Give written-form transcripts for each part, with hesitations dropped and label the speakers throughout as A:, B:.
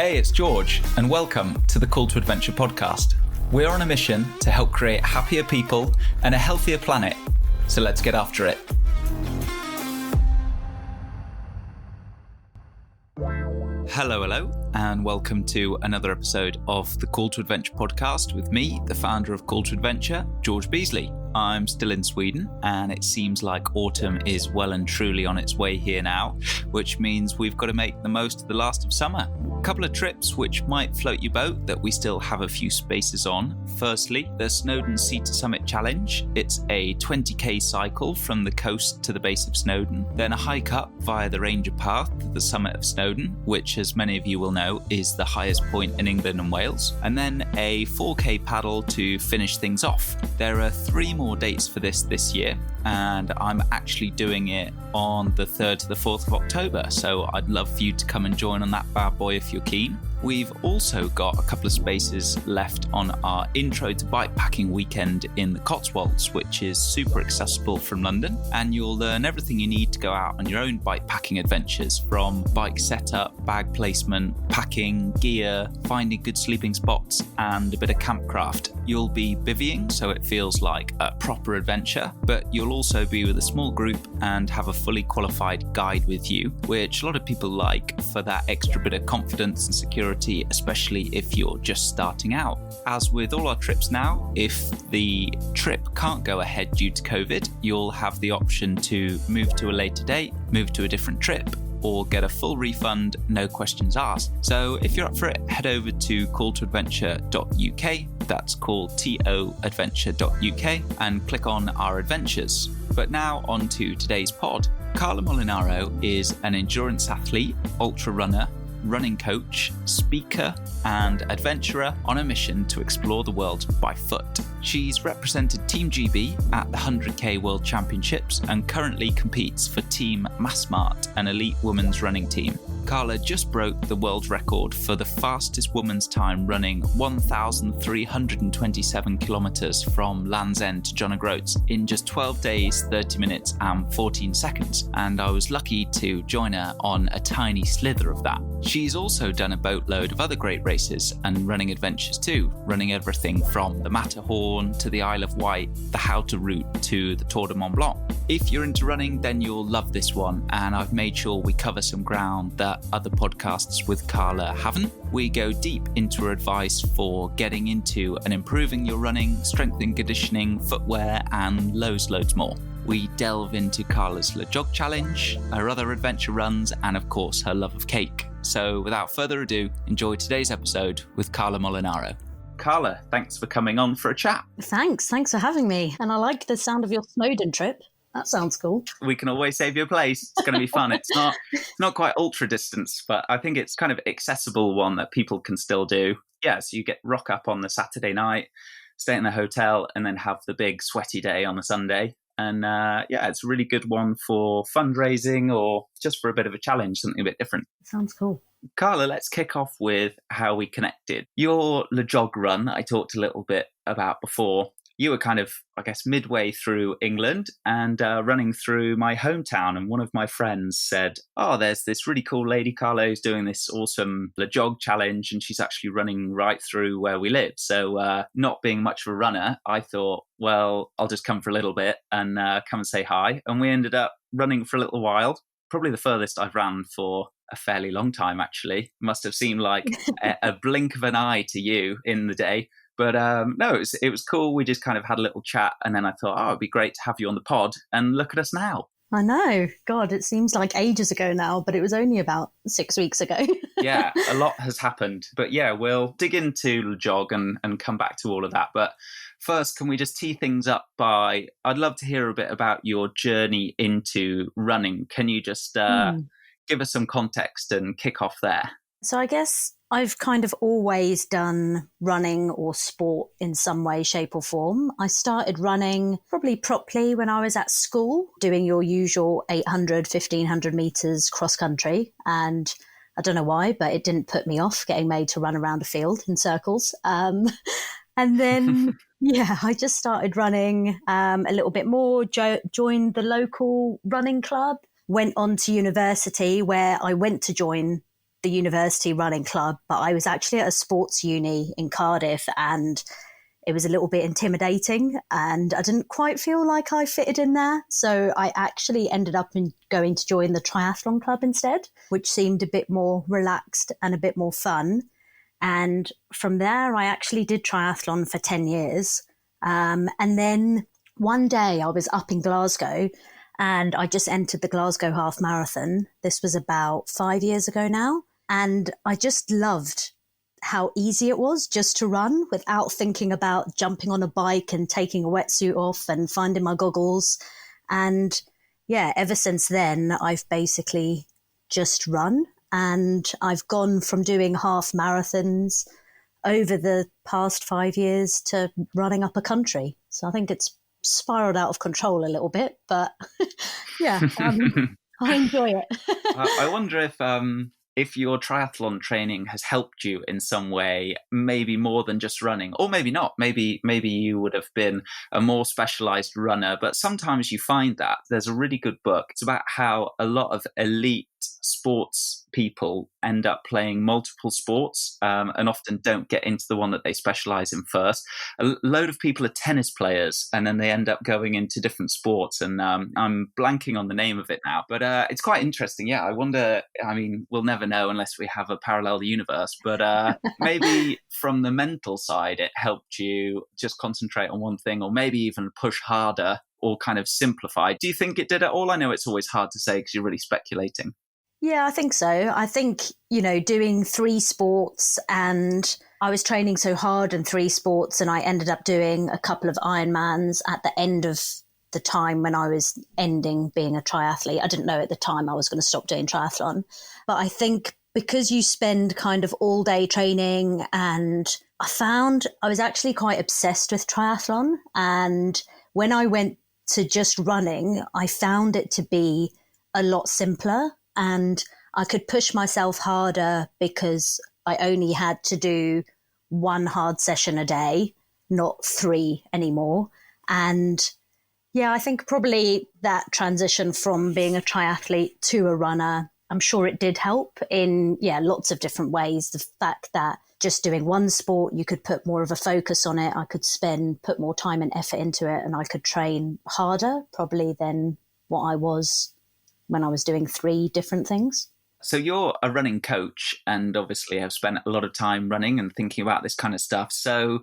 A: Hey, it's George, and welcome to the Call to Adventure podcast. We're on a mission to help create happier people and a healthier planet. So let's get after it. Hello, and welcome to another episode of the Call to Adventure podcast with me, the founder of Call to Adventure, George Beasley. I'm still in Sweden, and it seems like autumn is well and truly on its way here now, which means we've got to make the most of the last of summer. A couple of trips which might float your boat that we still have a few spaces on. Firstly, the Snowdon CTA Summit Challenge. It's a 20k cycle from the coast to the base of Snowdon, then a hike up via the Ranger Path to the summit of Snowdon, which, as many of you will know, is the highest point in England and Wales, and then a 4k paddle to finish things off. There are 3 more dates for this year, and I'm actually doing it on the 3rd to the 4th of October, so I'd love for you to come and join on that bad boy if you're keen. We've also got a couple of spaces left on our Intro to Bikepacking weekend in the Cotswolds, which is super accessible from London, and you'll learn everything you need to go out on your own bikepacking adventures, from bike setup, bag placement, packing, gear, finding good sleeping spots, and a bit of campcraft. You'll be bivvying, so it feels like a proper adventure, but you'll also be with a small group and have a fully qualified guide with you, which a lot of people like for that extra bit of confidence and security, especially if you're just starting out. As with all our trips now, if the trip can't go ahead due to COVID, you'll have the option to move to a later date, move to a different trip, or get a full refund, no questions asked. So if you're up for it, head over to calltoadventure.uk, that's called toadventure.uk, and click on our adventures. But now on to today's pod. Carla Molinaro is an endurance athlete, ultra runner, running coach, speaker, and adventurer on a mission to explore the world by foot. She's represented Team GB at the 100k World Championships and currently competes for Team Massmart, an elite women's running team. Carla just broke the world record for the fastest woman's time, running 1,327 kilometres from Land's End to John O'Groats in just 12 days, 30 minutes and 14 seconds, and I was lucky to join her on a tiny slither of that. She's also done a boatload of other great races and running adventures too, running everything from the Matterhorn to the Isle of Wight, the How to route to the Tour de Mont Blanc. If you're into running, then you'll love this one, and I've made sure we cover some ground that other podcasts with Carla haven't. We go deep into her advice for getting into and improving your running, strength and conditioning, footwear, and loads more. We delve into Carla's LEJOG challenge, her other adventure runs, and of course her love of cake. So without further ado, enjoy today's episode with Carla Molinaro. Carla, thanks for coming on for a chat.
B: Thanks for having me. And I like the sound of your Snowdon trip. That sounds cool.
A: We can always save you a place. It's going to be fun. It's not quite ultra distance, but I think it's kind of accessible one that people can still do. Yeah, so you get rock up on the Saturday night, stay in the hotel, and then have the big sweaty day on the Sunday. And it's a really good one for fundraising or just for a bit of a challenge, something a bit different.
B: Sounds cool.
A: Carla, let's kick off with how we connected. Your LEJOG run, I talked a little bit about before. You were kind of, I guess, midway through England and running through my hometown. And one of my friends said, there's this really cool lady, Carla, who's doing this awesome LEJOG challenge. And she's actually running right through where we live. So not being much of a runner, I thought, well, I'll just come for a little bit and come and say hi. And we ended up running for a little while, probably the furthest I've ran for a fairly long time, actually. Must have seemed like a blink of an eye to you in the day. But no, it was cool. We just kind of had a little chat, and then I thought, it'd be great to have you on the pod, and look at us now.
B: I know. God, it seems like ages ago now, but it was only about 6 weeks ago.
A: Yeah, a lot has happened. But yeah, we'll dig into LEJOG and come back to all of that. But first, can we just tee things up by, I'd love to hear a bit about your journey into running. Can you just give us some context and kick off there?
B: So I guess I've kind of always done running or sport in some way, shape or form. I started running probably properly when I was at school, doing your usual 800, 1500 meters cross country. And I don't know why, but it didn't put me off getting made to run around a field in circles. And then, I just started running a little bit more, joined the local running club, went on to university where I went to join the university running club, but I was actually at a sports uni in Cardiff, and it was a little bit intimidating and I didn't quite feel like I fitted in there. So I actually ended up going to join the triathlon club instead, which seemed a bit more relaxed and a bit more fun. And from there, I actually did triathlon for 10 years. And then one day I was up in Glasgow and I just entered the Glasgow Half Marathon. This was about 5 years ago now. And I just loved how easy it was just to run without thinking about jumping on a bike and taking a wetsuit off and finding my goggles. And yeah, ever since then, I've basically just run. And I've gone from doing half marathons over the past 5 years to running up a country. So I think it's spiraled out of control a little bit, but yeah, I enjoy it.
A: I wonder if your triathlon training has helped you in some way, maybe more than just running, or maybe not. Maybe you would have been a more specialized runner, but sometimes you find that there's a really good book. It's about how a lot of elite sports people end up playing multiple sports and often don't get into the one that they specialize in first. A load of people are tennis players and then they end up going into different sports, and I'm blanking on the name of it now, but it's quite interesting. Yeah, I wonder, I mean, we'll never know unless we have a parallel universe, but maybe from the mental side it helped you just concentrate on one thing, or maybe even push harder or kind of simplify. Do you think it did at all? I know it's always hard to say because you're really speculating.
B: Yeah, I think so. I think, doing 3 sports, and I was training so hard in 3 sports, and I ended up doing a couple of Ironmans at the end of the time when I was ending being a triathlete. I didn't know at the time I was going to stop doing triathlon. But I think because you spend kind of all day training, and I found I was actually quite obsessed with triathlon. And when I went to just running, I found it to be a lot simpler. And I could push myself harder because I only had to do 1 hard session a day, not 3 anymore. And yeah, I think probably that transition from being a triathlete to a runner, I'm sure it did help in, lots of different ways. The fact that just doing one sport, you could put more of a focus on it. I could put more time and effort into it, and I could train harder probably than what I was when I was doing 3 different things.
A: So you're a running coach and obviously have spent a lot of time running and thinking about this kind of stuff. So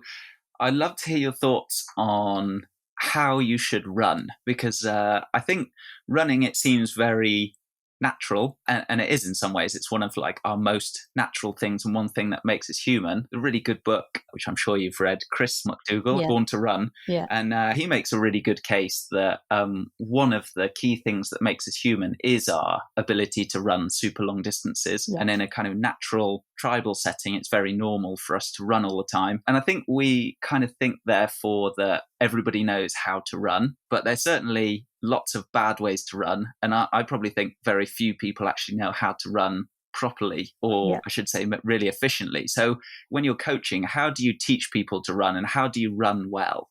A: I'd love to hear your thoughts on how you should run, because I think running, it seems very natural, and it is in some ways. It's one of like our most natural things and one thing that makes us human. A really good book, which I'm sure you've read, Chris McDougall, Born to Run.
B: Yeah.
A: And he makes a really good case that one of the key things that makes us human is our ability to run super long distances. Yeah. And in a kind of natural tribal setting, it's very normal for us to run all the time. And I think we kind of think, therefore, that everybody knows how to run, but there's certainly lots of bad ways to run. And I probably think very few people actually know how to run properly, or I should say really efficiently. So when you're coaching, how do you teach people to run, and how do you run well?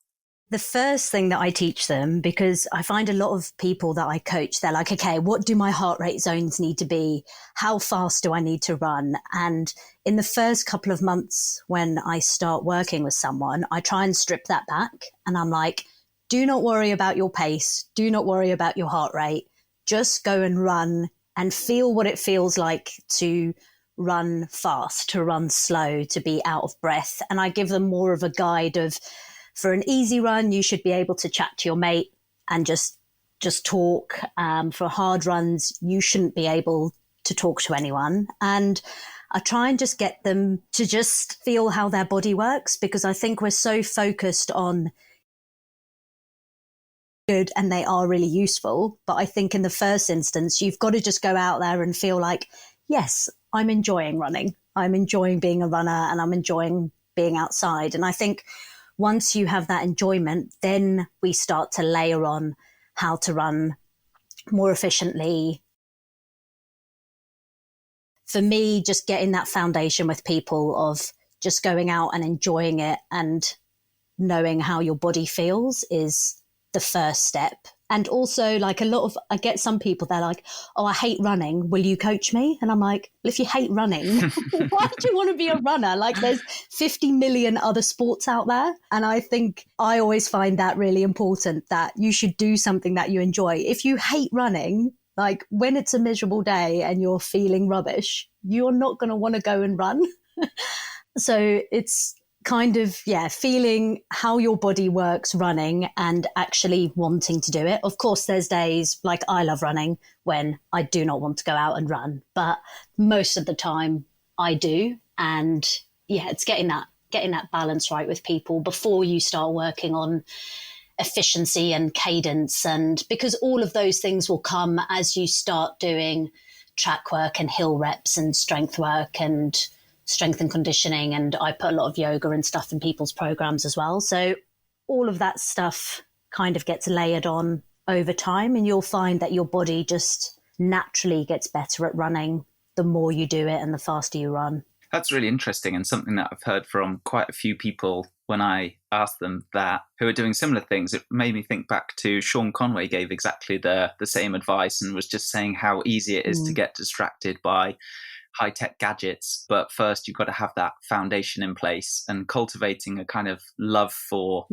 B: The first thing that I teach them, because I find a lot of people that I coach, they're like, okay, what do my heart rate zones need to be? How fast do I need to run? And in the first couple of months when I start working with someone, I try and strip that back. And I'm like, do not worry about your pace. Do not worry about your heart rate. Just go and run and feel what it feels like to run fast, to run slow, to be out of breath. And I give them more of a guide of, for an easy run, you should be able to chat to your mate and just talk. For hard runs, you shouldn't be able to talk to anyone. And I try and just get them to just feel how their body works, because I think we're so focused on good, and they are really useful. But I think in the first instance, you've got to just go out there and feel like, yes, I'm enjoying running. I'm enjoying being a runner, and I'm enjoying being outside. And I think once you have that enjoyment, then we start to layer on how to run more efficiently. For me, just getting that foundation with people of just going out and enjoying it and knowing how your body feels is the first step. And also, like, I get some people, they're like, oh, I hate running. Will you coach me? And I'm like, well, if you hate running, why do you want to be a runner? Like, there's 50 million other sports out there. And I think I always find that really important, that you should do something that you enjoy. If you hate running, like when it's a miserable day and you're feeling rubbish, you're not going to want to go and run. So it's kind of, feeling how your body works running and actually wanting to do it. Of course, there's days like I love running when I do not want to go out and run, but most of the time I do. And it's getting that balance right with people before you start working on efficiency and cadence. And because all of those things will come as you start doing track work and hill reps and strength work and strength and conditioning. And I put a lot of yoga and stuff in people's programs as well. So all of that stuff kind of gets layered on over time, and you'll find that your body just naturally gets better at running the more you do it and the faster you run.
A: That's really interesting, and something that I've heard from quite a few people when I asked them that, who are doing similar things. It made me think back to Sean Conway gave exactly the same advice, and was just saying how easy it is to get distracted by high-tech gadgets. But first, you've got to have that foundation in place, and cultivating a kind of love for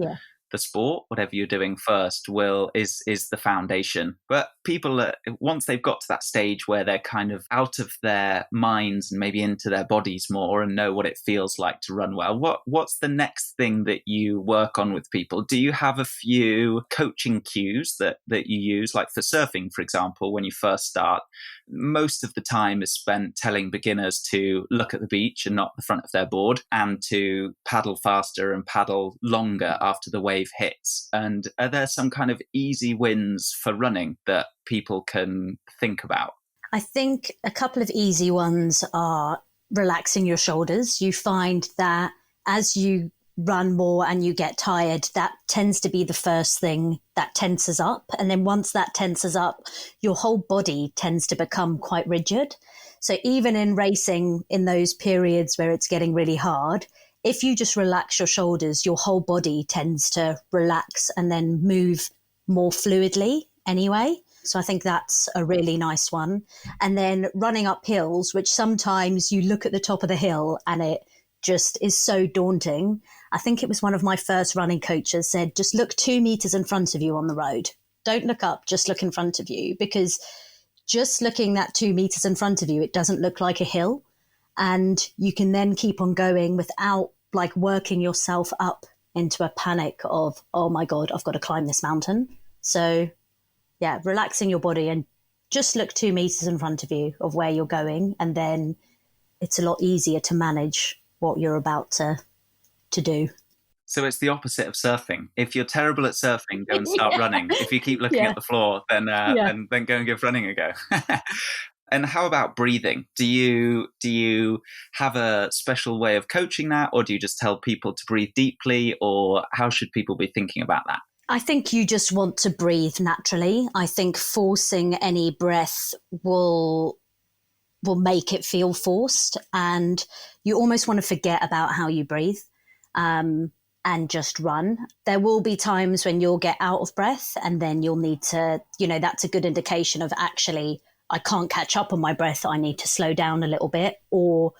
A: the sport, whatever you're doing first, is the foundation. But people, once they've got to that stage where they're kind of out of their minds and maybe into their bodies more and know what it feels like to run well, what's the next thing that you work on with people? Do you have a few coaching cues that you use? Like for surfing, for example, when you first start, most of the time is spent telling beginners to look at the beach and not the front of their board, and to paddle faster and paddle longer after the wave hits. And are there some kind of easy wins for running that people can think about?
B: I think a couple of easy ones are relaxing your shoulders. You find that as you run more and you get tired, that tends to be the first thing that tenses up. And then once that tenses up, your whole body tends to become quite rigid. So even in racing, in those periods where it's getting really hard, if you just relax your shoulders, your whole body tends to relax and then move more fluidly anyway. So I think that's a really nice one. And then running up hills, which sometimes you look at the top of the hill and it just is so daunting. I think it was one of my first running coaches said, just look 2 meters in front of you on the road. Don't look up, just look in front of you, because just looking that 2 meters in front of you, it doesn't look like a hill. And you can then keep on going without like working yourself up into a panic of, oh my God, I've got to climb this mountain. So relaxing your body and just look 2 meters in front of you of where you're going. And then it's a lot easier to manage what you're about to do.
A: So it's the opposite of surfing. If you're terrible at surfing, go and start running. If you keep looking at the floor, then go and give running a go. And how about breathing? Do you have a special way of coaching that, or do you just tell people to breathe deeply, or how should people be thinking about that?
B: I think you just want to breathe naturally. I think forcing any breath will make it feel forced, and you almost want to forget about how you breathe and just run. There will be times when you'll get out of breath, and then you'll need to, that's a good indication of actually, I can't catch up on my breath. I need to slow down a little bit. Or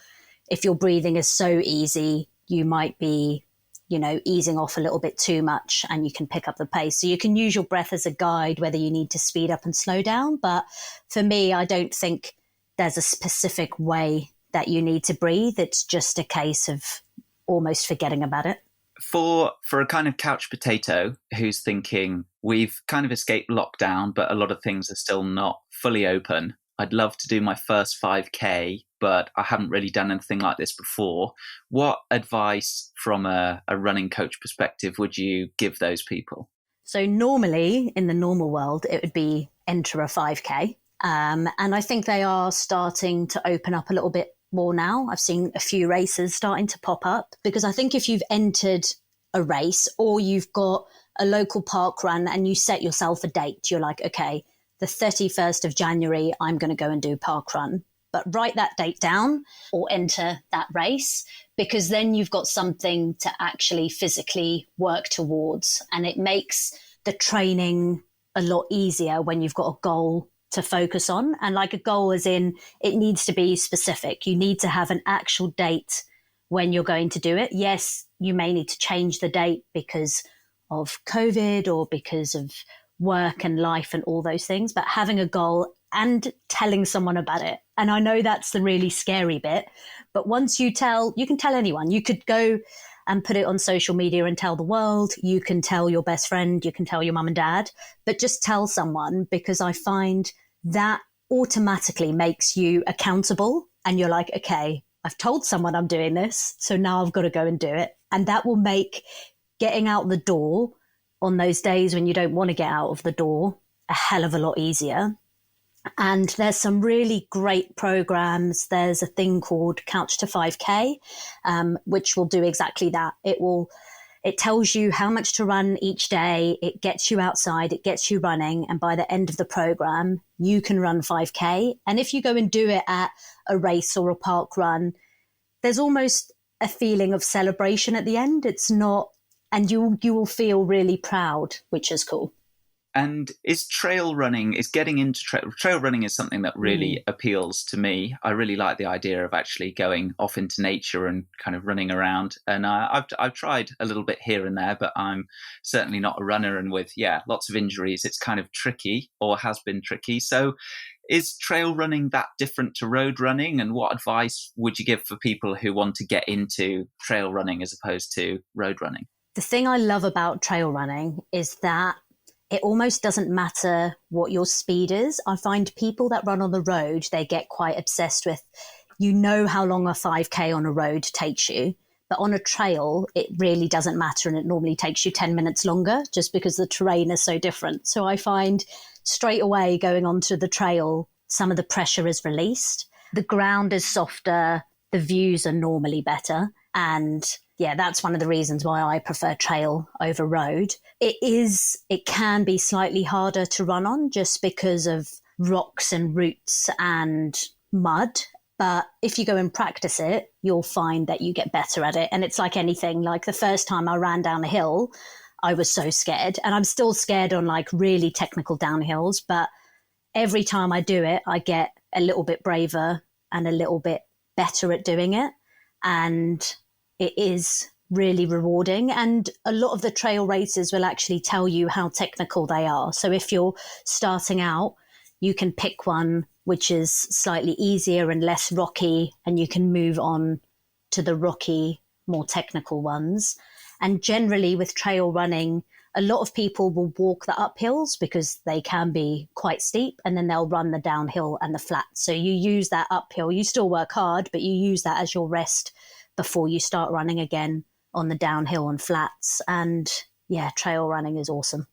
B: if your breathing is so easy, you might be, easing off a little bit too much, and you can pick up the pace. So you can use your breath as a guide, whether you need to speed up and slow down. But for me, I don't think there's a specific way that you need to breathe. It's just a case of almost forgetting about it.
A: For a kind of couch potato who's thinking, we've kind of escaped lockdown, but a lot of things are still not fully open. I'd love to do my first 5K, but I haven't really done anything like this before. What advice from a running coach perspective would you give those people?
B: So normally, in the normal world, it would be enter a 5K. And I think they are starting to open up a little bit more now. I've seen a few races starting to pop up, because I think if you've entered a race or you've got a local park run and you set yourself a date, you're like, okay, the 31st of January, I'm going to go and do park run. But write that date down or enter that race, because then you've got something to actually physically work towards, and it makes the training a lot easier when you've got a goal to focus on. And like a goal as in, it needs to be specific. You need to have an actual date when you're going to do it. Yes, you may need to change the date because of COVID or because of work and life and all those things, but having a goal and telling someone about it. And I know that's the really scary bit, but once you can tell anyone. You could go and put it on social media and tell the world. You can tell your best friend, you can tell your mum and dad, but just tell someone, because I find that automatically makes you accountable. And you're like, okay, I've told someone I'm doing this, so now I've got to go and do it. And that will make getting out the door on those days when you don't want to get out of the door a hell of a lot easier. And there's some really great programs. There's a thing called Couch to 5K, which will do exactly that. It tells you how much to run each day. It gets you outside, it gets you running. And by the end of the program, you can run 5K. And if you go and do it at a race or a park run, there's almost a feeling of celebration at the end. It's not, and you will feel really proud, which is cool.
A: And is trail running is something that really appeals to me. I really like the idea of actually going off into nature and kind of running around. And I've tried a little bit here and there, but I'm certainly not a runner. And with, lots of injuries, it's kind of tricky, or has been tricky. So is trail running that different to road running? And what advice would you give for people who want to get into trail running as opposed to road running?
B: The thing I love about trail running is that it almost doesn't matter what your speed is. I find people that run on the road, they get quite obsessed with, how long a 5K on a road takes you. But on a trail, it really doesn't matter. And it normally takes you 10 minutes longer just because the terrain is so different. So I find straight away going onto the trail, some of the pressure is released. The ground is softer. The views are normally better. And that's one of the reasons why I prefer trail over road. It can be slightly harder to run on just because of rocks and roots and mud. But if you go and practice it, you'll find that you get better at it. And it's like anything. Like the first time I ran down a hill, I was so scared. And I'm still scared on like really technical downhills. But every time I do it, I get a little bit braver and a little bit better at doing it. And it is really rewarding. And a lot of the trail races will actually tell you how technical they are. So if you're starting out, you can pick one which is slightly easier and less rocky, and you can move on to the rocky, more technical ones. And generally with trail running, a lot of people will walk the uphills because they can be quite steep, and then they'll run the downhill and the flat. So you use that uphill. You still work hard, but you use that as your rest before you start running again on the downhill and flats. And trail running is awesome.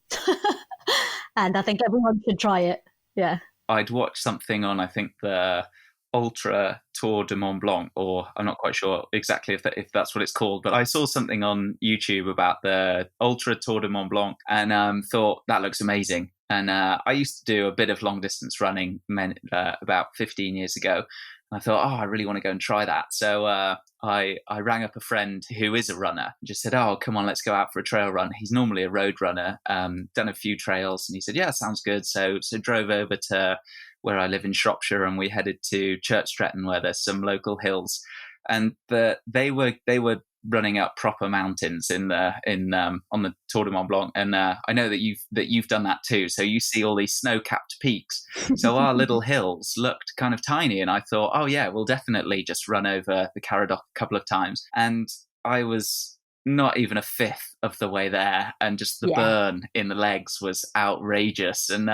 B: And I think everyone should try it. Yeah.
A: I'd watched something on, I think, the Ultra Tour de Mont Blanc, or I'm not quite sure exactly if that's what it's called, but I saw something on YouTube about the Ultra Tour de Mont Blanc and thought that looks amazing. And I used to do a bit of long distance running about 15 years ago. I thought, I really want to go and try that. So I rang up a friend who is a runner and just said, come on, let's go out for a trail run. He's normally a road runner, done a few trails. And he said, yeah, sounds good. So drove over to where I live in Shropshire, and we headed to Church Stretton, where there's some local hills. And they were running up proper mountains on the Tour de Mont Blanc, and I know that you've done that too. So you see all these snow-capped peaks. So our little hills looked kind of tiny, and I thought, we'll definitely just run over the Caradoc a couple of times. And I was not even a fifth of the way there, and just the burn in the legs was outrageous. And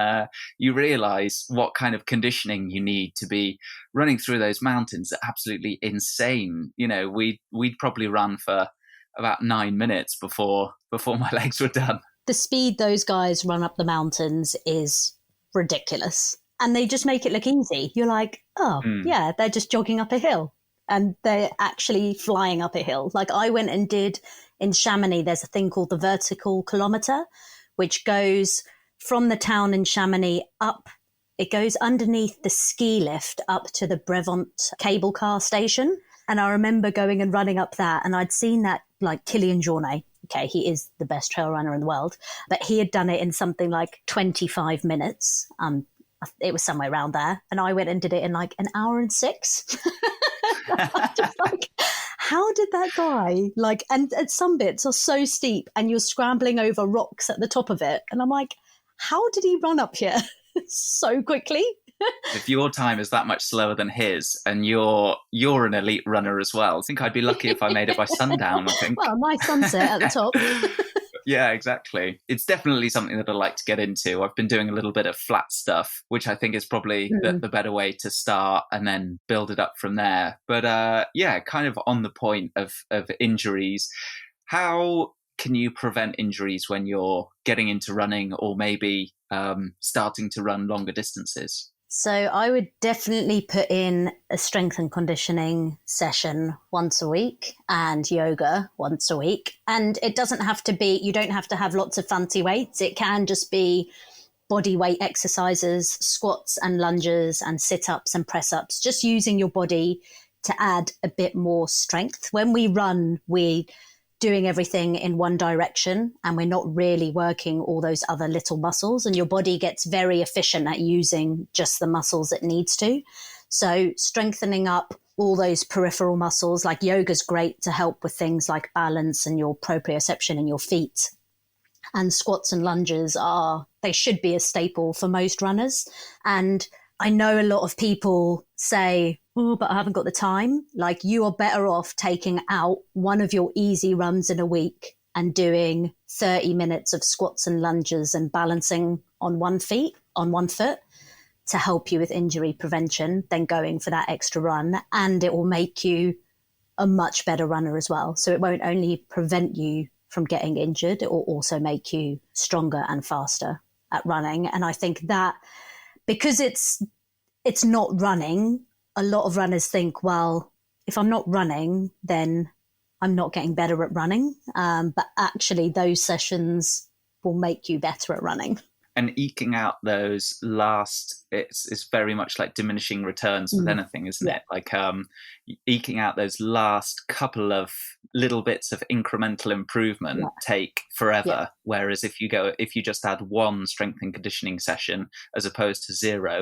A: you realize what kind of conditioning you need to be running through those mountains. Are absolutely insane. We'd probably run for about 9 minutes before my legs were done.
B: The speed those guys run up the mountains is ridiculous, and they just make it look easy. You're like, they're just jogging up a hill. And they're actually flying up a hill. Like I went and did in Chamonix, there's a thing called the vertical kilometre, which goes from the town in Chamonix up. It goes underneath the ski lift up to the Brevant cable car station. And I remember going and running up that, and I'd seen that like Kilian Jornet okay, he is the best trail runner in the world, but he had done it in something like 25 minutes. It was somewhere around there. And I went and did it in like an hour and 6. I'm just like, how did that guy, like, and some bits are so steep and you're scrambling over rocks at the top of it. And I'm like, how did he run up here so quickly?
A: If your time is that much slower than his, and you're an elite runner as well, I think I'd be lucky if I made it by sundown, I think.
B: Well, my sunset at the top.
A: Yeah, exactly. It's definitely something that I like to get into. I've been doing a little bit of flat stuff, which I think is probably the better way to start and then build it up from there. But kind of on the point of injuries, how can you prevent injuries when you're getting into running or maybe starting to run longer distances?
B: So I would definitely put in a strength and conditioning session once a week and yoga once a week. And it doesn't have to be, you don't have to have lots of fancy weights. It can just be body weight exercises, squats and lunges and sit-ups and press-ups, just using your body to add a bit more strength. When we run, we're doing everything in one direction and we're not really working all those other little muscles, and your body gets very efficient at using just the muscles it needs to. So strengthening up all those peripheral muscles, like yoga's great to help with things like balance and your proprioception in your feet. And squats and lunges they should be a staple for most runners. And I know a lot of people say, oh, but I haven't got the time. Like, you are better off taking out one of your easy runs in a week and doing 30 minutes of squats and lunges and balancing on one foot to help you with injury prevention than going for that extra run. And it will make you a much better runner as well. So it won't only prevent you from getting injured, it will also make you stronger and faster at running. And I think that because it's not running, a lot of runners think, well, if I'm not running, then I'm not getting better at running. But actually, those sessions will make you better at running.
A: And eking out those last, it's very much like diminishing returns with anything, isn't it? Like eking out those last couple of little bits of incremental improvement take forever. Whereas if you just add one strength and conditioning session as opposed to zero,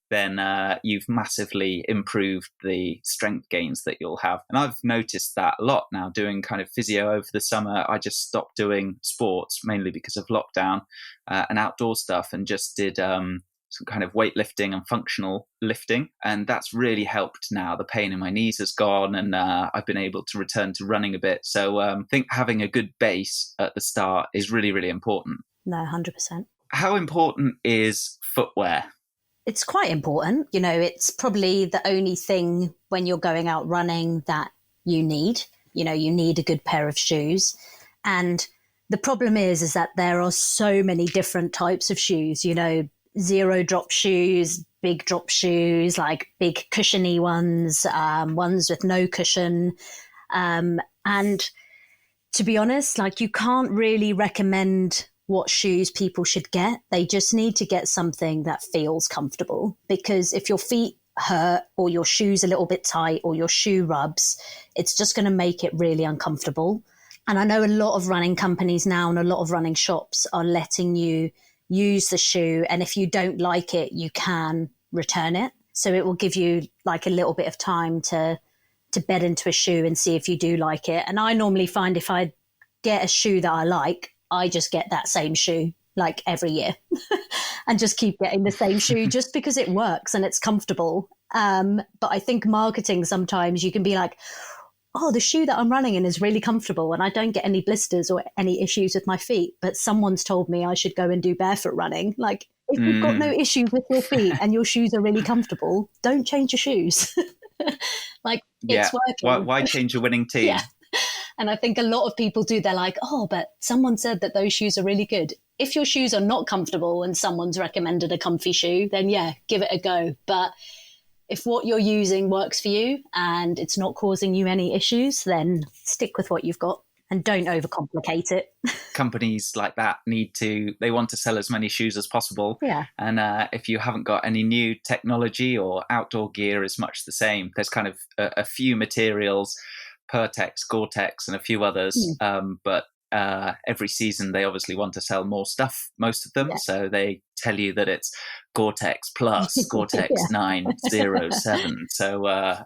A: then you've massively improved the strength gains that you'll have. And I've noticed that a lot now doing kind of physio over the summer. I just stopped doing sports mainly because of lockdown and outdoor stuff, and just did some kind of weightlifting and functional lifting. And that's really helped now. The pain in my knees has gone, and I've been able to return to running a bit. So I think having a good base at the start is really, really important.
B: No, 100%.
A: How important is footwear?
B: It's quite important. You know, it's probably the only thing when you're going out running that you need. You know, you need a good pair of shoes. And the problem is that there are so many different types of shoes, you know, zero drop shoes, big drop shoes, like big cushiony ones, ones with no cushion. And to be honest, like, you can't really recommend what shoes people should get. They just need to get something that feels comfortable, because if your feet hurt or your shoe's a little bit tight or your shoe rubs, it's just going to make it really uncomfortable. And I know a lot of running companies now and a lot of running shops are letting you use the shoe, and if you don't like it, you can return it. So it will give you like a little bit of time to bed into a shoe and see if you do like it. And I normally find if I get a shoe that I like, I just get that same shoe like every year and just keep getting the same shoe just because it works and it's comfortable. But I think marketing, sometimes you can be like, oh, the shoe that I'm running in is really comfortable and I don't get any blisters or any issues with my feet, but someone's told me I should go and do barefoot running. Like, if you've got no issues with your feet and your shoes are really comfortable, don't change your shoes. Like, it's working.
A: Why change a winning team?
B: Yeah. And I think a lot of people do. They're like, oh, but someone said that those shoes are really good. If your shoes are not comfortable and someone's recommended a comfy shoe, then yeah, give it a go. But if what you're using works for you and it's not causing you any issues, then stick with what you've got and don't overcomplicate it.
A: Companies like that they want to sell as many shoes as possible.
B: Yeah.
A: And if you haven't got any new technology or outdoor gear, is much the same. There's kind of a few materials, Pertex, Gore-Tex and a few others, but every season they obviously want to sell more stuff, most of them.
B: Yeah.
A: So they tell you that it's Gore-Tex Plus, Gore-Tex
B: Yeah.
A: 907. So,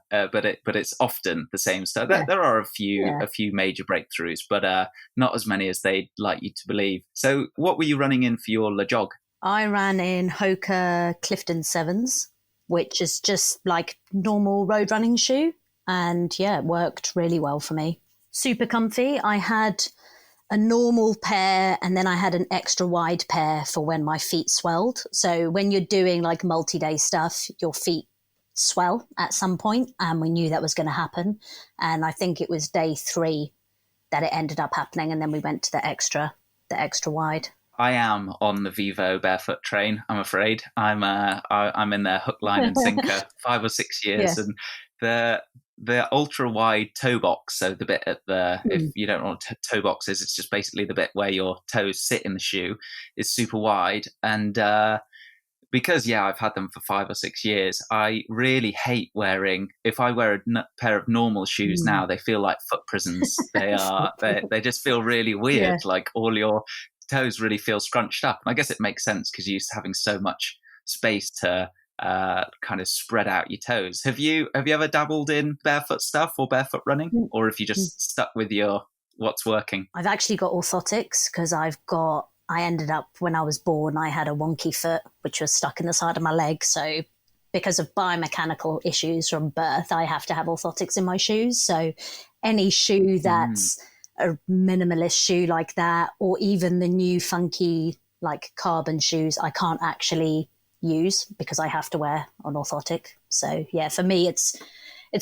A: but it's often the same stuff.
B: Yeah.
A: There are a few
B: Yeah.
A: major breakthroughs, but not as many as they'd like you to believe. So, what were you running in for your LEJOG?
B: I ran in Hoka Clifton 7s, which is just like normal road running shoe. And yeah, it worked really well for me. Super comfy. I had a normal pair and then I had an extra wide pair for when my feet swelled. So when you're doing like multi-day stuff, your feet swell at some point, and we knew that was going to happen. And I think it was day 3 that it ended up happening, and then we went to the extra wide.
A: I am on the Vivo barefoot train, I'm afraid. I'm in their hook, line and sinker 5 or 6 years.
B: Yeah.
A: And the ultra wide toe box, so the bit at the, if you don't know what toe box is, it's just basically the bit where your toes sit in the shoe, is super wide. And because, I've had them for 5 or 6 years, I really hate wearing, if I wear a pair of normal shoes now, they feel like foot prisons. They just feel really weird, like all your toes really feel scrunched up. And I guess it makes sense because you're used to having so much space to kind of spread out your toes. Have you ever dabbled in barefoot stuff or barefoot running, or have you just stuck with your what's working?
B: I've actually got orthotics because I ended up, when I was born, I had a wonky foot which was stuck in the side of my leg. So because of biomechanical issues from birth, I have to have orthotics in my shoes. So any shoe that's a minimalist shoe like that, or even the new funky like carbon shoes, I can't actually use because I have to wear an orthotic. So yeah, for me it's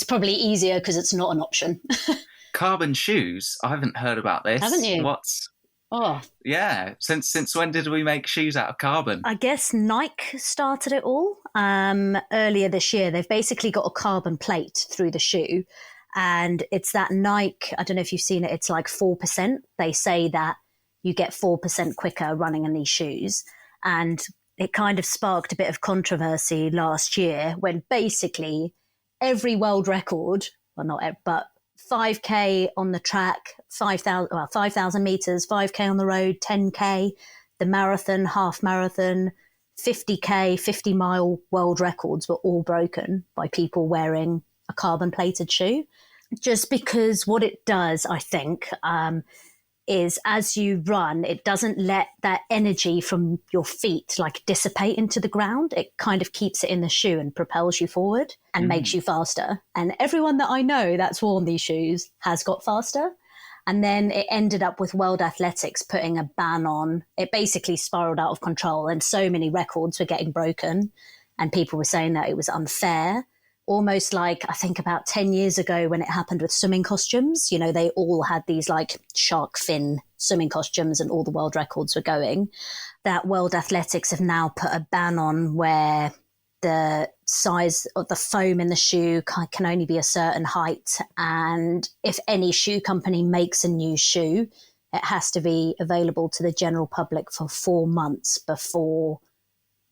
B: probably easier because it's not an option.
A: Carbon shoes? I haven't heard about this.
B: Haven't you?
A: What's...
B: Oh
A: yeah, since when did we make shoes out of carbon?
B: I guess Nike started it all earlier this year. They've basically got a carbon plate through the shoe, and it's that Nike, I don't know if you've seen it, it's like 4%. They say that you get 4% quicker running in these shoes. And it kind of sparked a bit of controversy last year when basically every world record, well, not every, but 5K on the track, 5,000 meters, 5K on the road, 10K, the marathon, half marathon, 50K, 50-mile world records were all broken by people wearing a carbon-plated shoe. Just because what it does, I think, is as you run, it doesn't let that energy from your feet like dissipate into the ground. It kind of keeps it in the shoe and propels you forward and makes you faster. And everyone that I know that's worn these shoes has got faster. And then it ended up with World Athletics putting a ban on. It basically spiraled out of control and so many records were getting broken and people were saying that it was unfair. Almost like, I think about 10 years ago when it happened with swimming costumes, you know, they all had these like shark fin swimming costumes and all the world records were going. That World Athletics have now put a ban on where the size of the foam in the shoe can only be a certain height. And if any shoe company makes a new shoe, it has to be available to the general public for 4 months before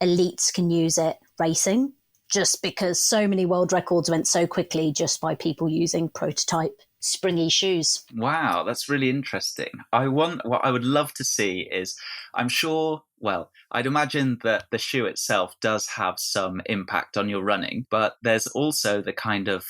B: elites can use it racing. Just because so many world records went so quickly just by people using prototype springy shoes.
A: Wow, that's really interesting. What I would love to see is, I'm sure, well, I'd imagine that the shoe itself does have some impact on your running, but there's also the kind of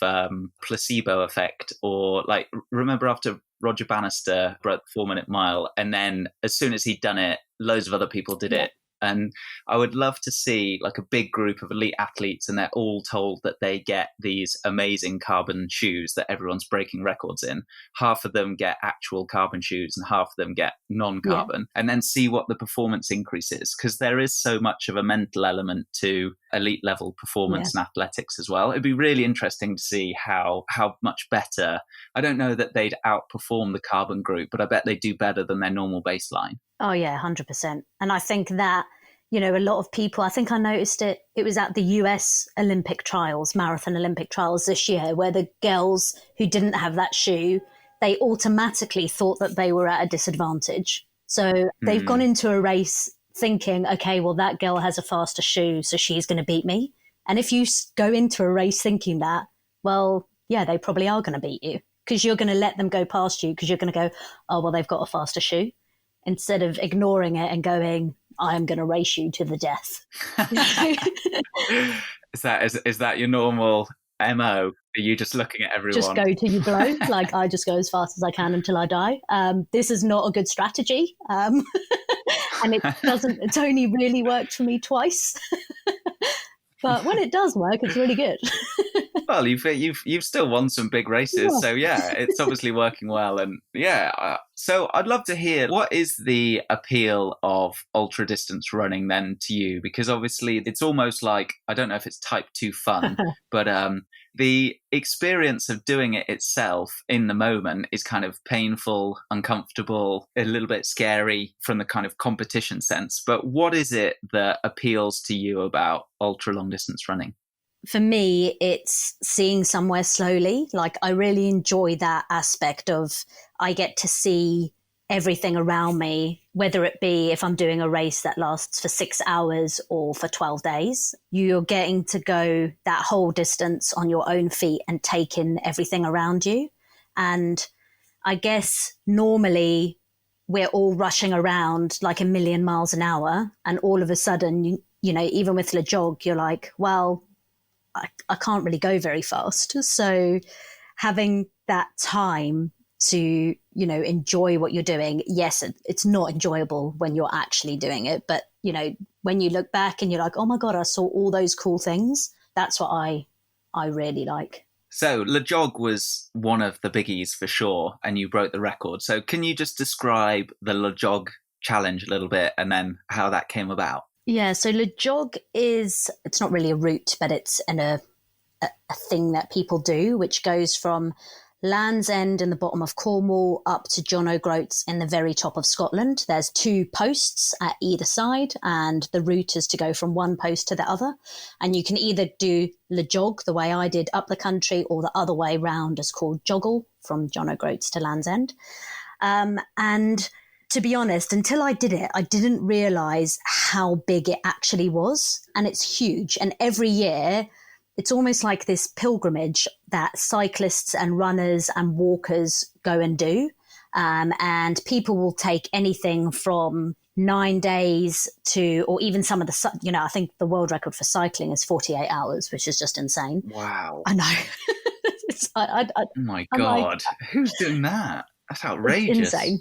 A: placebo effect, or like, remember after Roger Bannister broke the 4-minute mile, and then as soon as he'd done it, loads of other people did it. And I would love to see like a big group of elite athletes and they're all told that they get these amazing carbon shoes that everyone's breaking records in. Half of them get actual carbon shoes and half of them get non-carbon, and then see what the performance increase is. Because there is so much of a mental element to elite level performance in athletics as well. It'd be really interesting to see how much better. I don't know that they'd outperform the carbon group, but I bet they do better than their normal baseline.
B: Oh yeah, 100%. And I think that, you know, a lot of people, I think I noticed it was at the US Olympic trials, Marathon Olympic trials this year, where the girls who didn't have that shoe, they automatically thought that they were at a disadvantage. So they've gone into a race thinking, okay, well, that girl has a faster shoe, so she's going to beat me. And if you go into a race thinking that, well, yeah, they probably are going to beat you. because you're going to let them go past you because you're going to go, oh, well, they've got a faster shoe, instead of ignoring it and going, I am going to race you to the death.
A: Is that your normal MO? Are you just looking at everyone?
B: Just go till you blow. Like, I just go as fast as I can until I die. This is not a good strategy. And it's only really worked for me twice. But when it does work, it's really good.
A: Well, you've still won some big races,
B: Yeah.
A: so yeah, it's obviously working well. And so I'd love to hear, what is the appeal of ultra distance running then to you? Because obviously it's almost like, I don't know if it's type 2 fun, but the experience of doing it itself in the moment is kind of painful, uncomfortable, a little bit scary from the kind of competition sense. But what is it that appeals to you about ultra long distance running?
B: For me, it's seeing somewhere slowly. Like, I really enjoy that aspect of, I get to see everything around me, whether it be if I'm doing a race that lasts for 6 hours or for 12 days. You're getting to go that whole distance on your own feet and take in everything around you. And I guess normally we're all rushing around like a million miles an hour. And all of a sudden, you know, even with LEJOG, you're like, well, I can't really go very fast. So having that time to, you know, enjoy what you're doing. Yes, it's not enjoyable when you're actually doing it. But, you know, when you look back and you're like, oh my God, I saw all those cool things. That's what I really like.
A: So LEJOG was one of the biggies for sure, and you broke the record. So can you just describe the LEJOG challenge a little bit and then how that came about?
B: Yeah, so LEJOG it's not really a route, but it's a thing that people do, which goes from Land's End in the bottom of Cornwall up to John O'Groats in the very top of Scotland. There's 2 posts at either side, and the route is to go from one post to the other. And you can either do LEJOG, the way I did, up the country, or the other way round is called joggle, from John O'Groats to Land's End. And to be honest, until I did it, I didn't realise how big it actually was. And it's huge. And every year, it's almost like this pilgrimage that cyclists and runners and walkers go and do. And people will take anything from 9 days to, or even some of the, you know, I think the world record for cycling is 48 hours, which is just insane.
A: Wow.
B: I know.
A: Oh my God. Who's doing that? That's outrageous.
B: It's insane.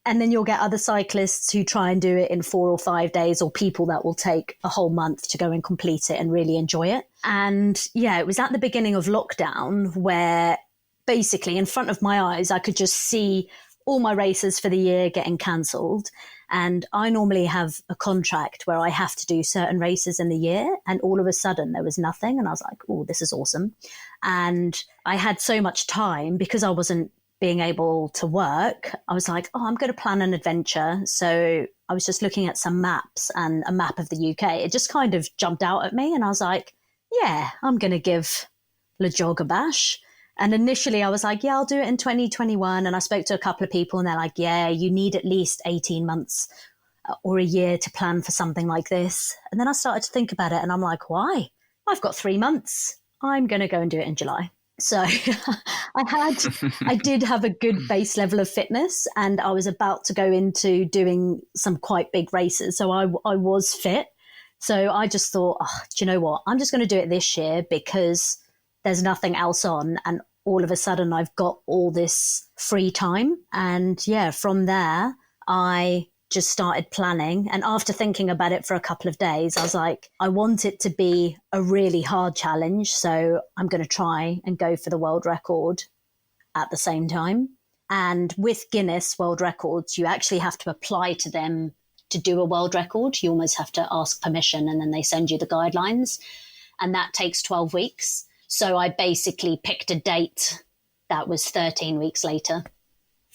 B: And then you'll get other cyclists who try and do it in 4 or 5 days, or people that will take a whole month to go and complete it and really enjoy it. And yeah, it was at the beginning of lockdown where basically in front of my eyes, I could just see all my races for the year getting cancelled. And I normally have a contract where I have to do certain races in the year. And all of a sudden there was nothing. And I was like, oh, this is awesome. And I had so much time because I wasn't being able to work. I was like, oh, I'm going to plan an adventure. So I was just looking at some maps and a map of the UK. It just kind of jumped out at me. And I was like, yeah, I'm going to give LEJOG a bash. And initially I was like, yeah, I'll do it in 2021. And I spoke to a couple of people and they're like, yeah, you need at least 18 months or a year to plan for something like this. And then I started to think about it and I'm like, why? I've got 3 months. I'm going to go and do it in July. So I did have a good base level of fitness and I was about to go into doing some quite big races. So I was fit. So I just thought, oh, do you know what? I'm just going to do it this year because there's nothing else on. And all of a sudden I've got all this free time. And yeah, from there, I just started planning. And after thinking about it for a couple of days, I was like, I want it to be a really hard challenge. So I'm going to try and go for the world record at the same time. And with Guinness World Records, you actually have to apply to them to do a world record. You almost have to ask permission and then they send you the guidelines. And that takes 12 weeks. So I basically picked a date that was 13 weeks later.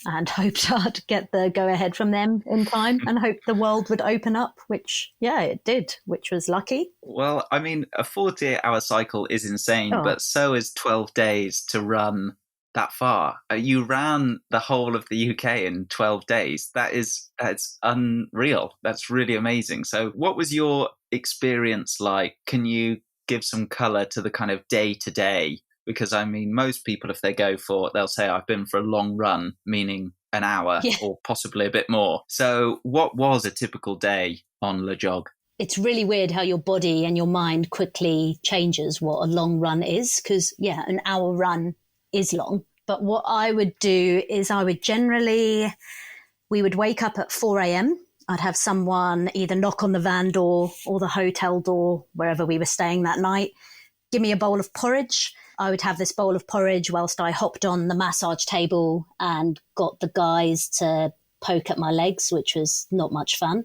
B: And hoped I'd get the go-ahead from them in time and hoped the world would open up, which, yeah, it did, which was lucky.
A: Well, I mean, a 48-hour cycle is insane, but so is 12 days to run that far. You ran the whole of the UK in 12 days. That's unreal. That's really amazing. So what was your experience like? Can you give some colour to the kind of day-to-day Because I mean, most people, if they go for, they'll say, I've been for a long run, meaning an hour or possibly a bit more. So what was a typical day on LEJOG?
B: It's really weird how your body and your mind quickly changes what a long run is, because, an hour run is long. But what I would do is we would wake up at 4 a.m. I'd have someone either knock on the van door or the hotel door, wherever we were staying that night, give me a bowl of porridge. I would have this bowl of porridge whilst I hopped on the massage table and got the guys to poke at my legs, which was not much fun.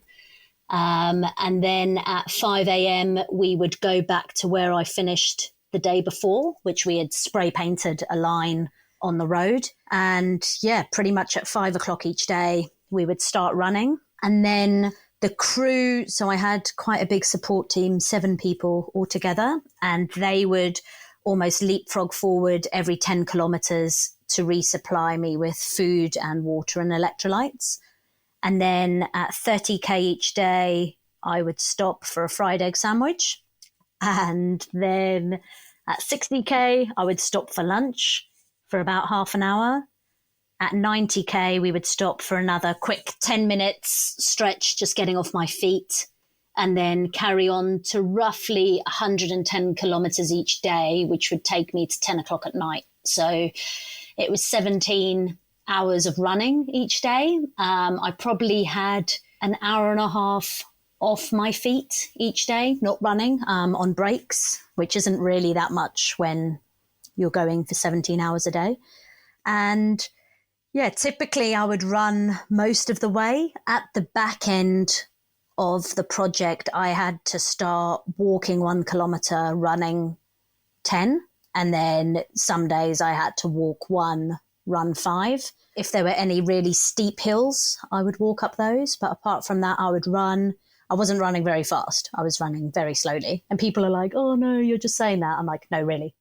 B: And then at 5 a.m., we would go back to where I finished the day before, which we had spray painted a line on the road. And pretty much at 5 o'clock each day, we would start running. And then the crew, so I had quite a big support team, 7 people altogether, and they would almost leapfrog forward every 10 kilometers to resupply me with food and water and electrolytes. And then at 30K each day, I would stop for a fried egg sandwich. And then at 60K, I would stop for lunch for about half an hour. At 90K, we would stop for another quick 10 minutes stretch, just getting off my feet, and then carry on to roughly 110 kilometers each day, which would take me to 10 o'clock at night. So it was 17 hours of running each day. I probably had an hour and a half off my feet each day, not running, on breaks, which isn't really that much when you're going for 17 hours a day. And typically I would run most of the way. At the back end of the project, I had to start walking 1 kilometer, running 10. And then some days I had to walk 1, run 5. If there were any really steep hills, I would walk up those. But apart from that, I would run. I wasn't running very fast. I was running very slowly. And people are like, oh, no, you're just saying that. I'm like, no, really.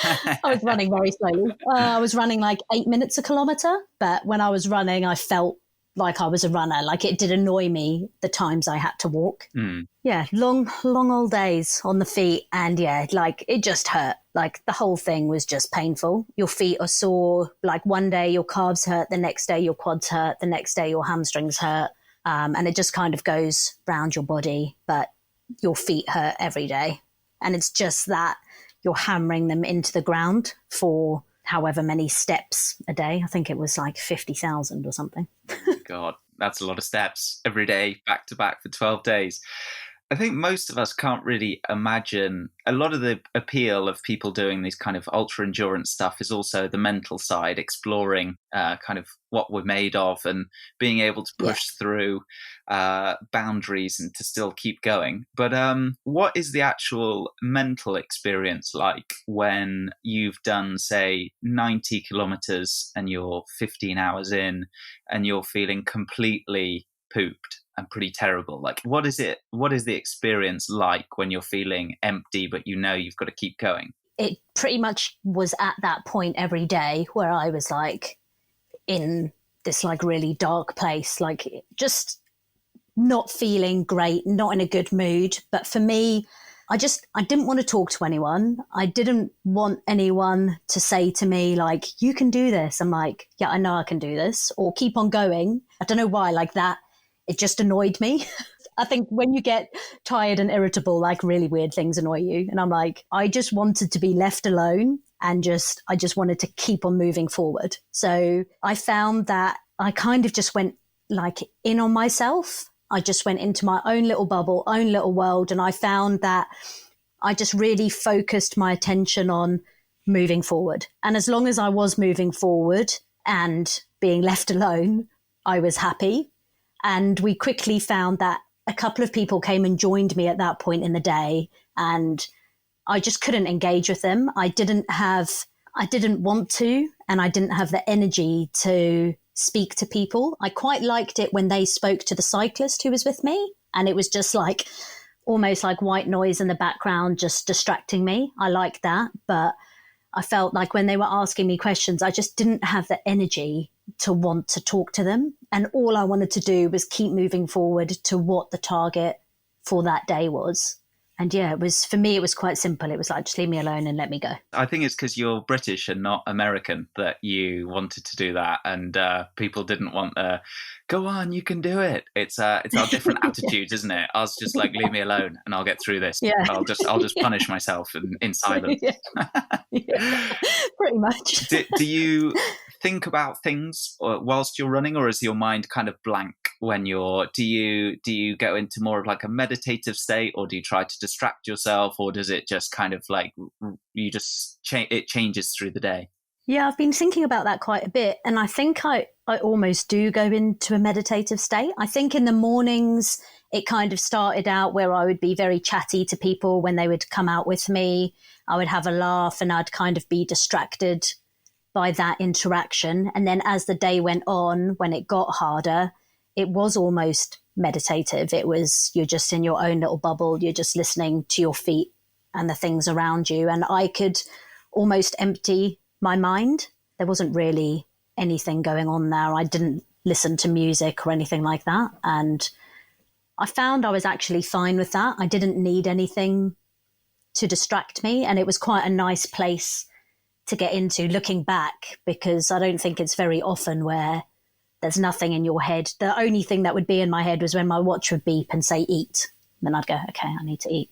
B: I was running very slowly. I was running like 8 minutes a kilometer. But when I was running, I felt like I was a runner. Like it did annoy me the times I had to walk. Long old days on the feet. And like it just hurt. Like the whole thing was just painful. Your feet are sore. Like one day your calves hurt, the next day your quads hurt, the next day your hamstrings hurt. And it just kind of goes round your body, but your feet hurt every day. And it's just that you're hammering them into the ground for however many steps a day. I think it was like 50,000 or something.
A: God, that's a lot of steps every day, back to back for 12 days. I think most of us can't really imagine. A lot of the appeal of people doing these kind of ultra endurance stuff is also the mental side, exploring kind of what we're made of and being able to push through boundaries and to still keep going. But what is the actual mental experience like when you've done, say, 90 kilometers and you're 15 hours in and you're feeling completely pooped and pretty terrible? Like, what is the experience like when you're feeling empty, but you know you've got to keep going?
B: It pretty much was at that point every day where I was like in this like really dark place, like just not feeling great, not in a good mood. But for me, I didn't want to talk to anyone. I didn't want anyone to say to me, like, you can do this. I'm like, yeah, I know I can do this, or keep on going. I don't know why, like that. It just annoyed me. I think when you get tired and irritable, like really weird things annoy you. And I'm like, I just wanted to be left alone and I just wanted to keep on moving forward. So I found that I kind of just went like in on myself. I just went into my own little bubble, own little world. And I found that I just really focused my attention on moving forward. And as long as I was moving forward and being left alone, I was happy. And we quickly found that a couple of people came and joined me at that point in the day, and I just couldn't engage with them. I didn't want to, and I didn't have the energy to speak to people. I quite liked it when they spoke to the cyclist who was with me, and it was just like almost like white noise in the background, just distracting me. I liked that, but I felt like when they were asking me questions, I just didn't have the energy to want to talk to them. And all I wanted to do was keep moving forward to what the target for that day was. And yeah, it was, for me, it was quite simple. It was like, just leave me alone and let me go.
A: I think it's because you're British and not American that you wanted to do that, and people didn't want go on, you can do it. It's our different attitudes, isn't it? I was just like, leave me alone and I'll get through this.
B: Yeah.
A: I'll just punish myself in silence.
B: Yeah. Pretty much.
A: Do you think about things whilst you're running, or is your mind kind of blank when you're? Do you go into more of like a meditative state, or do you try to distract yourself, or does it just kind of like you just it changes through the day?
B: Yeah, I've been thinking about that quite a bit, and I think I almost do go into a meditative state. I think in the mornings it kind of started out where I would be very chatty to people when they would come out with me. I would have a laugh and I'd kind of be distracted by that interaction. And then as the day went on, when it got harder, it was almost meditative. It was, you're just in your own little bubble. You're just listening to your feet and the things around you. And I could almost empty my mind. There wasn't really anything going on there. I didn't listen to music or anything like that. And I found I was actually fine with that. I didn't need anything to distract me. And it was quite a nice place to get into looking back, because I don't think it's very often where there's nothing in your head. The only thing that would be in my head was when my watch would beep and say eat. And then I'd go, okay, I need to eat.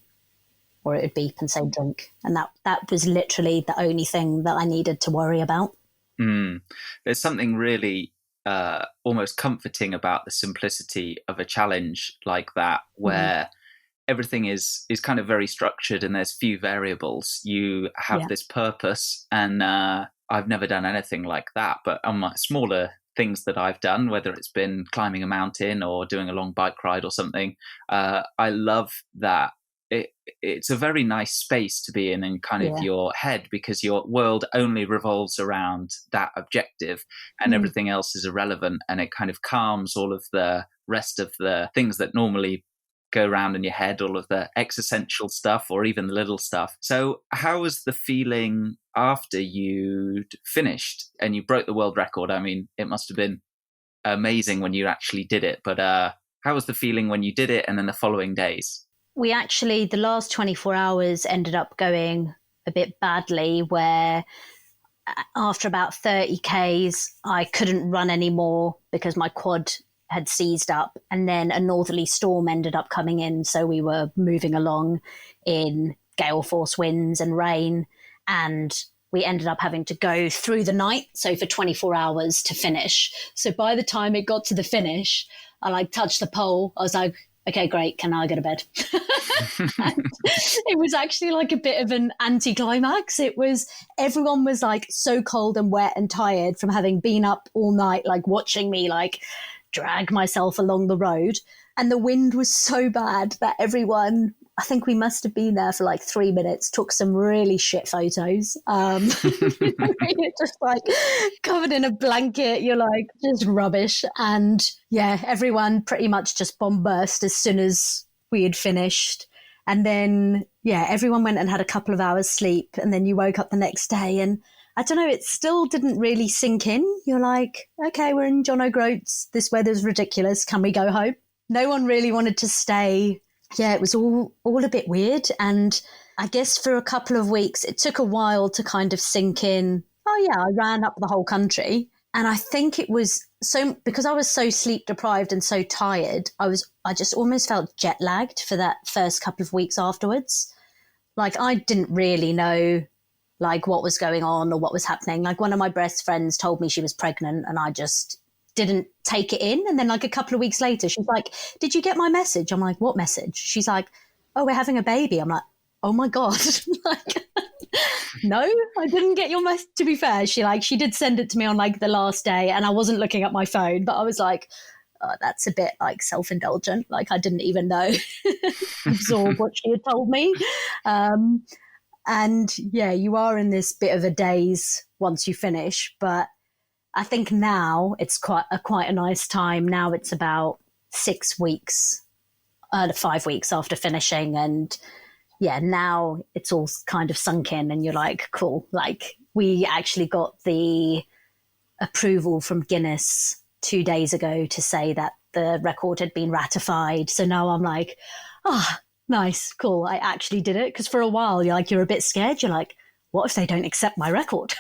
B: Or it would beep and say drink. And that was literally the only thing that I needed to worry about.
A: There's something really almost comforting about the simplicity of a challenge like that, where everything is kind of very structured and there's few variables. You have this purpose, and I've never done anything like that. But on my smaller things that I've done, whether it's been climbing a mountain or doing a long bike ride or something, I love that. It's a very nice space to be in kind of your head, because your world only revolves around that objective and everything else is irrelevant, and it kind of calms all of the rest of the things that normally go around in your head, all of the existential stuff or even the little stuff. So how was the feeling after you'd finished and you broke the world record? I mean, it must have been amazing when you actually did it, but how was the feeling when you did it and then the following days?
B: We actually, the last 24 hours ended up going a bit badly, where after about 30 Ks, I couldn't run anymore because my quad had seized up, and then a northerly storm ended up coming in. So we were moving along in gale force winds and rain, and we ended up having to go through the night. So for 24 hours to finish. So by the time it got to the finish, I touched the pole. I was like, okay, great. Can I go to bed? It was actually a bit of an anticlimax. Everyone was so cold and wet and tired from having been up all night, watching me drag myself along the road. And the wind was so bad that everyone, I think we must have been there for 3 minutes, took some really shit photos. You're just covered in a blanket. You're just rubbish. And yeah, everyone pretty much just bomb burst as soon as we had finished. And then, yeah, everyone went and had a couple of hours sleep. And then you woke up the next day and I don't know, it still didn't really sink in. You're like, okay, we're in John O'Groats. This weather's ridiculous. Can we go home? No one really wanted to stay. Yeah, it was all a bit weird. And I guess for a couple of weeks, it took a while to kind of sink in. Oh yeah, I ran up the whole country. And I think it was because I was so sleep deprived and so tired, I just almost felt jet lagged for that first couple of weeks afterwards. I didn't really know what was going on or what was happening. One of my best friends told me she was pregnant and I just didn't take it in. And then a couple of weeks later, she's like, did you get my message? I'm like, what message? She's like, oh, we're having a baby. I'm like, oh my God. No, I didn't get your message. To be fair, she did send it to me on the last day and I wasn't looking at my phone, but I was like, oh, that's a bit self-indulgent. I didn't even know, absorb what she had told me. And yeah, you are in this bit of a daze once you finish, but I think now it's quite a nice time. Now it's about 6 weeks, 5 weeks after finishing. And yeah, now it's all kind of sunk in and you're like, cool. We actually got the approval from Guinness 2 days ago to say that the record had been ratified. So now I'm like, Nice, cool. I actually did it because for a while, you're a bit scared. You're like, what if they don't accept my record?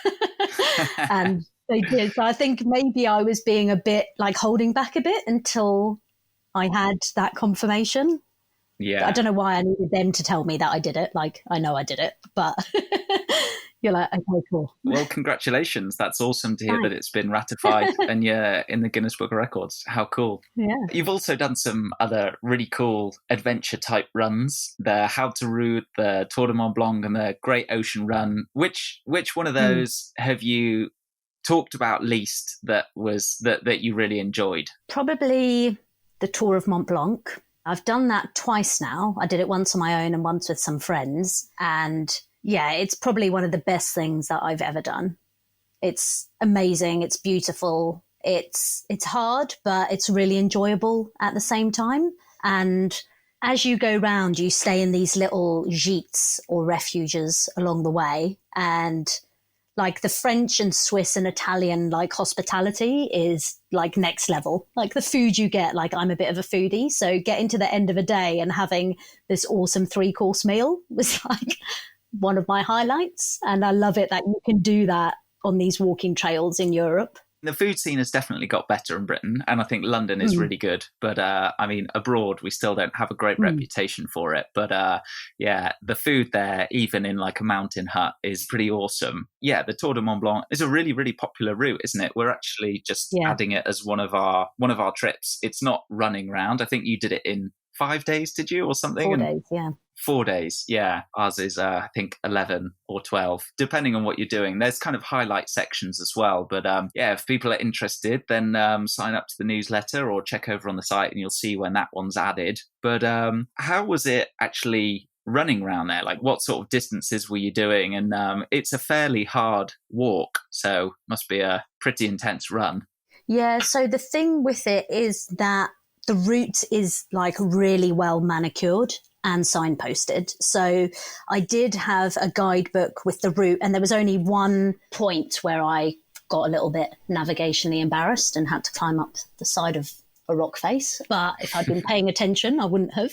B: And they did. So I think maybe I was being a bit like holding back a bit until I had that confirmation. I
A: Yeah.
B: don't know why I needed them to tell me that I did it. Like, I know I did it, but you're like, okay, cool.
A: Well, congratulations. That's awesome to hear that
B: Thanks.
A: it's been ratified and you're in the Guinness Book of Records. How cool.
B: Yeah.
A: You've also done some other really cool adventure type runs, the How to Route, the Tour de Mont Blanc and the Great Ocean Run. Which one of those have you talked about least that you really enjoyed?
B: Probably the Tour of Mont Blanc. I've done that twice now. I did it once on my own and once with some friends. And yeah, it's probably one of the best things that I've ever done. It's amazing. It's beautiful. It's hard, but it's really enjoyable at the same time. And as you go round, you stay in these little gîtes or refuges along the way. And like the French and Swiss and Italian like hospitality is like next level. Like the food you get, like I'm a bit of a foodie. So getting to the end of a day and having this awesome 3-course meal was like one of my highlights. And I love it that you can do that on these walking trails in Europe.
A: The food scene has definitely got better in Britain, and I think London is really good. But I mean, abroad, we still don't have a great reputation for it. But yeah, the food there, even in like a mountain hut, is pretty awesome. Yeah, the Tour de Mont Blanc is a really, really popular route, isn't it? We're actually just adding it as one of our trips. It's not running round. I think you did it in 5 days, did you, or something?
B: 4 days, yeah.
A: 4 days, yeah. Ours is, I think, 11 or 12, depending on what you're doing. There's kind of highlight sections as well. But yeah, if people are interested, then sign up to the newsletter or check over on the site and you'll see when that one's added. But how was it actually running around there? Like, what sort of distances were you doing? And it's a fairly hard walk, so must be a pretty intense run.
B: Yeah, so the thing with it is that the route is like really well manicured and signposted. So I did have a guidebook with the route, and there was only one point where I got a little bit navigationally embarrassed and had to climb up the side of a rock face. But if I'd been paying attention, I wouldn't have.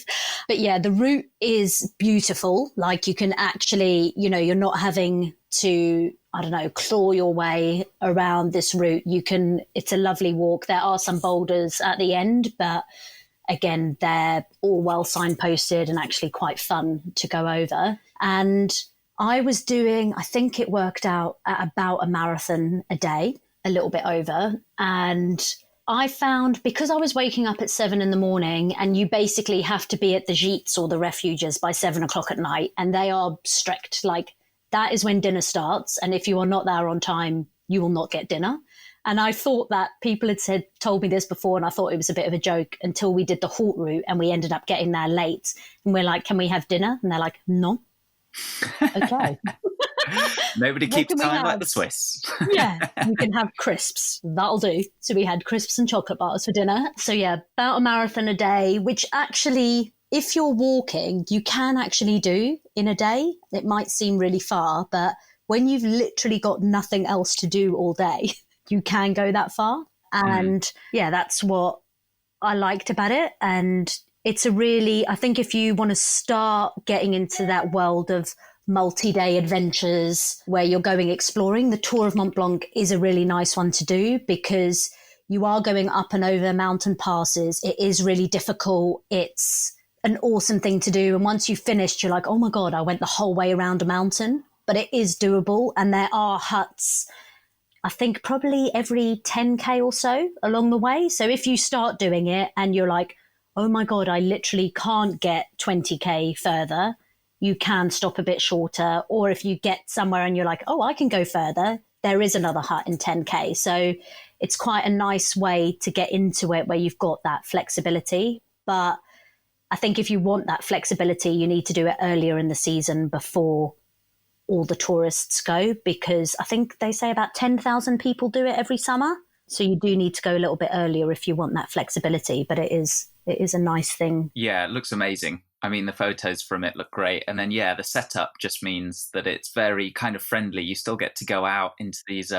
B: But yeah, the route is beautiful. Like you can actually, you're not having to, I don't know, claw your way around this route. It's a lovely walk. There are some boulders at the end, but again, they're all well signposted and actually quite fun to go over. And I was doing, I think it worked out at about a marathon a day, a little bit over. And I found, because I was waking up at 7 a.m, and you basically have to be at the gîtes or the refuges by 7 o'clock at night, and they are strict. Like that is when dinner starts. And if you are not there on time, you will not get dinner. And I thought that people had told me this before, and I thought it was a bit of a joke until we did the halt route and we ended up getting there late. And we're like, can we have dinner? And they're like, no. Okay.
A: Nobody keeps time like the Swiss.
B: Yeah, you can have crisps. That'll do. So we had crisps and chocolate bars for dinner. So yeah, about a marathon a day, which actually, if you're walking, you can actually do in a day. It might seem really far, but when you've literally got nothing else to do all day, you can go that far. And yeah, that's what I liked about it. And it's I think if you want to start getting into that world of multi-day adventures where you're going exploring, the Tour of Mont Blanc is a really nice one to do because you are going up and over mountain passes. It is really difficult. It's an awesome thing to do. And once you've finished, you're like, oh my God, I went the whole way around a mountain. But it is doable. And there are huts, I think probably every 10K or so along the way. So if you start doing it and you're like, oh my God, I literally can't get 20K further, you can stop a bit shorter. Or if you get somewhere and you're like, oh, I can go further, there is another hut in 10K. So it's quite a nice way to get into it where you've got that flexibility. But I think if you want that flexibility, you need to do it earlier in the season before all the tourists go, because I think they say about 10,000 people do it every summer. So you do need to go a little bit earlier if you want that flexibility, but it is a nice thing.
A: Yeah, it looks amazing. I mean, the photos from it look great. And then, yeah, the setup just means that it's very kind of friendly. You still get to go out into these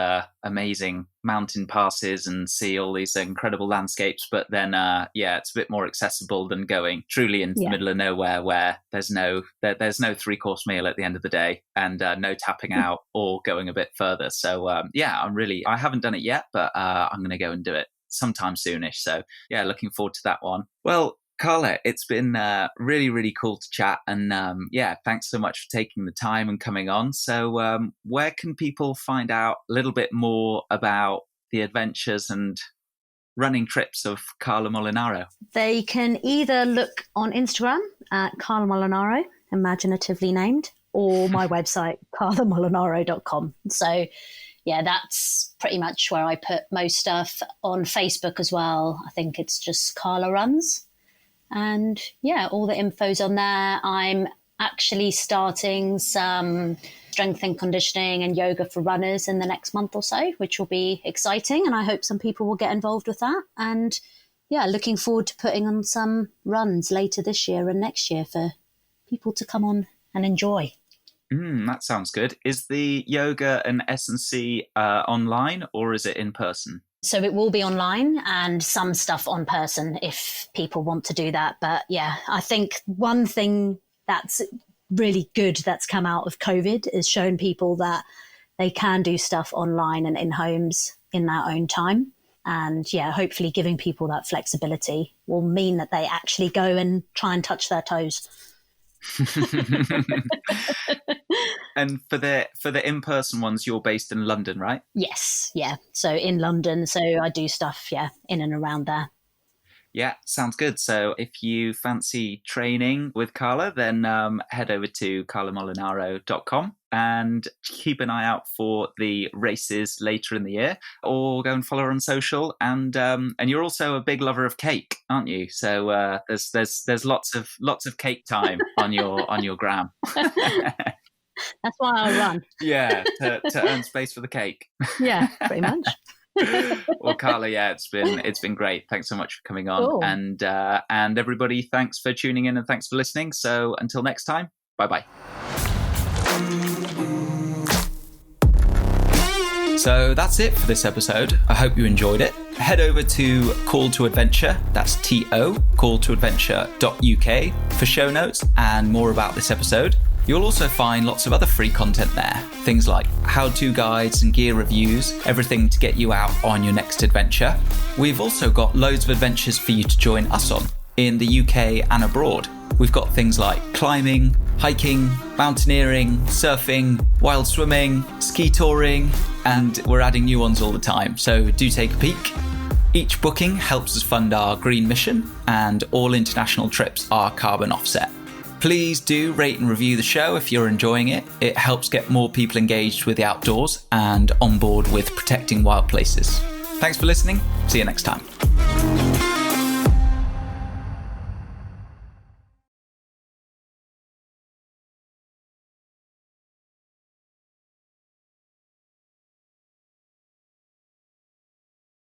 A: amazing mountain passes and see all these incredible landscapes. But then, it's a bit more accessible than going truly into the middle of nowhere where there's no 3-course meal at the end of the day and no tapping out or going a bit further. So, I haven't done it yet, but I'm going to go and do it sometime soonish. So, yeah, looking forward to that one. Well, Carla, it's been really, really cool to chat. And thanks so much for taking the time and coming on. So where can people find out a little bit more about the adventures and running trips of Carla Molinaro?
B: They can either look on Instagram at Carla Molinaro, imaginatively named, or my website, carlamolinaro.com. So yeah, that's pretty much where I put most stuff. On Facebook as well, I think it's just Carla Runs. And yeah, all the info's on there. I'm actually starting some strength and conditioning and yoga for runners in the next month or so, which will be exciting. And I hope some people will get involved with that. And yeah, looking forward to putting on some runs later this year and next year for people to come on and enjoy.
A: That sounds good. Is the yoga and S&C online or is it in person?
B: So it will be online and some stuff on person if people want to do that. But yeah, I think one thing that's really good that's come out of COVID is showing people that they can do stuff online and in homes in their own time. And yeah, hopefully giving people that flexibility will mean that they actually go and try and touch their toes.
A: And for the in-person ones, you're based in London, right?
B: Yes, yeah. So in London, so I do stuff, in and around there.
A: Yeah, sounds good. So if you fancy training with Carla, then head over to carlamolinaro.com and keep an eye out for the races later in the year, or go and follow her on social. And you're also a big lover of cake, aren't you? So there's lots of cake time on your gram.
B: That's why I run.
A: Yeah, to earn space for the cake.
B: Yeah, pretty much.
A: Well, Carla, it's been great. Thanks so much for coming on. Cool. And everybody, thanks for tuning in and thanks for listening. So until next time, bye-bye. So that's it for this episode. I hope you enjoyed it. Head over to Call to Adventure, that's TO, calltoadventure.uk for show notes and more about this episode. You'll also find lots of other free content there. Things like how-to guides and gear reviews, everything to get you out on your next adventure. We've also got loads of adventures for you to join us on in the UK and abroad. We've got things like climbing, hiking, mountaineering, surfing, wild swimming, ski touring, and we're adding new ones all the time. So do take a peek. Each booking helps us fund our green mission, and all international trips are carbon offset. Please do rate and review the show if you're enjoying it. It helps get more people engaged with the outdoors and on board with protecting wild places. Thanks for listening. See you next time.